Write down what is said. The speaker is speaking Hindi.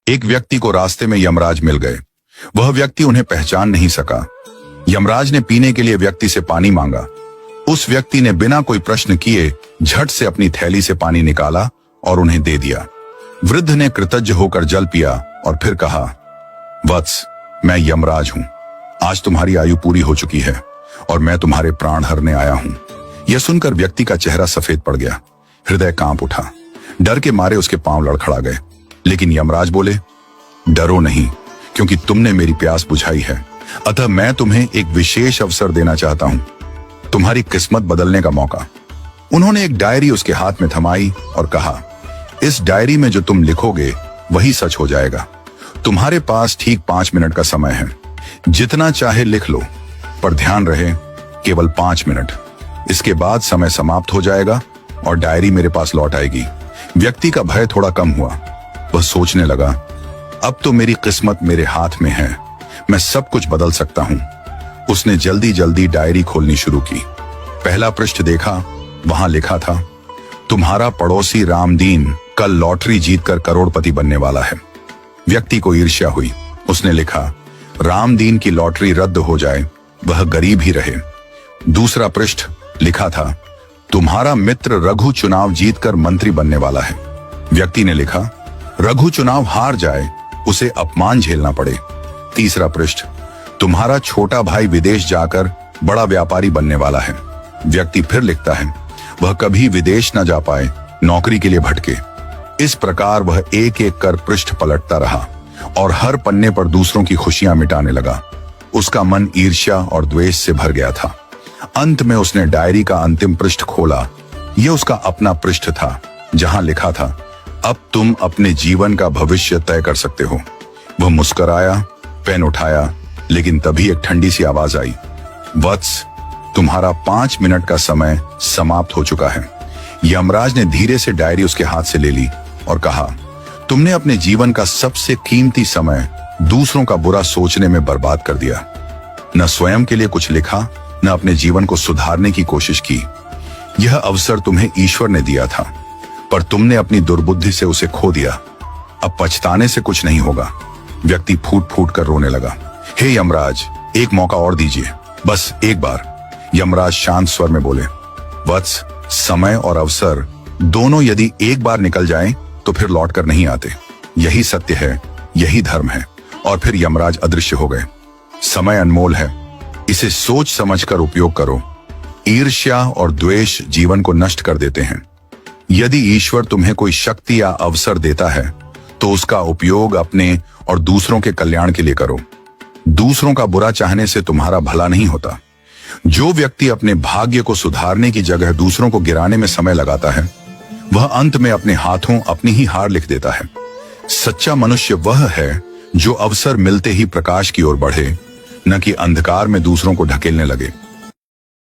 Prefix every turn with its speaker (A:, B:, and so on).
A: एक व्यक्ति को रास्ते में यमराज मिल गए। वह व्यक्ति उन्हें पहचान नहीं सका। यमराज ने पीने के लिए व्यक्ति से पानी मांगा। उस व्यक्ति ने बिना कोई प्रश्न किए झट से अपनी थैली से पानी निकाला और उन्हें दे दिया। वृद्ध ने कृतज्ञ होकर जल पिया और फिर कहा, वत्स, मैं यमराज हूं। आज तुम्हारी आयु पूरी हो चुकी है और मैं तुम्हारे प्राण हरने आया हूं। यह सुनकर व्यक्ति का चेहरा सफेद पड़ गया। हृदय कांप उठा। डर के मारे उसके पांव लड़खड़ा गए। लेकिन यमराज बोले, डरो नहीं, क्योंकि तुमने मेरी प्यास बुझाई है। अतः मैं तुम्हें एक विशेष अवसर देना चाहता हूं, तुम्हारी किस्मत बदलने का मौका। उन्होंने एक डायरी उसके हाथ में थमाई और कहा, इस डायरी में जो तुम लिखोगे वही सच हो जाएगा। तुम्हारे पास ठीक 5 मिनट का समय है। जितना चाहे लिख लो, पर ध्यान रहे केवल 5 मिनट। इसके बाद समय समाप्त हो जाएगा और डायरी मेरे पास लौट आएगी। व्यक्ति का भय थोड़ा कम हुआ। वह सोचने लगा, अब तो मेरी किस्मत मेरे हाथ में है, मैं सब कुछ बदल सकता हूं। उसने जल्दी जल्दी डायरी खोलनी शुरू की। पहला पृष्ठ देखा। वहां लिखा था, तुम्हारा पड़ोसी रामदीन कल लॉटरी जीतकर करोड़पति बनने वाला है। व्यक्ति को ईर्ष्या हुई। उसने लिखा, रामदीन की लॉटरी रद्द हो जाए, वह गरीब ही रहे। दूसरा पृष्ठ लिखा था, तुम्हारा मित्र रघु चुनाव जीतकर मंत्री बनने वाला है। व्यक्ति ने लिखा, रघु चुनाव हार जाए, उसे अपमान झेलना पड़े। तीसरा पृष्ठ, तुम्हारा छोटा भाई विदेश जाकर बड़ा व्यापारी बनने वाला है। व्यक्ति फिर लिखता है, वह कभी विदेश न जा पाए, नौकरी के लिए भटके। इस प्रकार वह एक एक कर पृष्ठ पलटता रहा और हर पन्ने पर दूसरों की खुशियां मिटाने लगा। उसका मन ईर्ष्या और द्वेष से भर गया था। अंत में उसने डायरी का अंतिम पृष्ठ खोला। यह उसका अपना पृष्ठ था, जहां लिखा था, अब तुम अपने जीवन का भविष्य तय कर सकते हो। वह मुस्कुराया, पेन उठाया, लेकिन तभी एक ठंडी सी आवाज आई, वत्स, तुम्हारा 5 मिनट का समय समाप्त हो चुका है। यमराज ने धीरे से डायरी उसके हाथ से ले ली और कहा, तुमने अपने जीवन का सबसे कीमती समय दूसरों का बुरा सोचने में बर्बाद कर दिया। न स्वयं के लिए कुछ लिखा, न अपने जीवन को सुधारने की कोशिश की। यह अवसर तुम्हें ईश्वर ने दिया था, पर तुमने अपनी दुर्बुद्धि से उसे खो दिया। अब पछताने से कुछ नहीं होगा। व्यक्ति फूट फूट कर रोने लगा। हे यमराज, एक मौका और दीजिए, बस एक बार। यमराज शांत स्वर में बोले, वत्स, समय और अवसर दोनों यदि एक बार निकल जाएं, तो फिर लौट कर नहीं आते। यही सत्य है, यही धर्म है। और फिर यमराज अदृश्य हो गए। समय अनमोल है, इसे सोच समझकर उपयोग करो। ईर्ष्या और द्वेष जीवन को नष्ट कर देते हैं। यदि ईश्वर तुम्हें कोई शक्ति या अवसर देता है, तो उसका उपयोग अपने और दूसरों के कल्याण के लिए करो। दूसरों का बुरा चाहने से तुम्हारा भला नहीं होता। जो व्यक्ति अपने भाग्य को सुधारने की जगह दूसरों को गिराने में समय लगाता है, वह अंत में अपने हाथों अपनी ही हार लिख देता है। सच्चा मनुष्य वह है जो अवसर मिलते ही प्रकाश की ओर बढ़े, न कि अंधकार में दूसरों को ढकेलने लगे।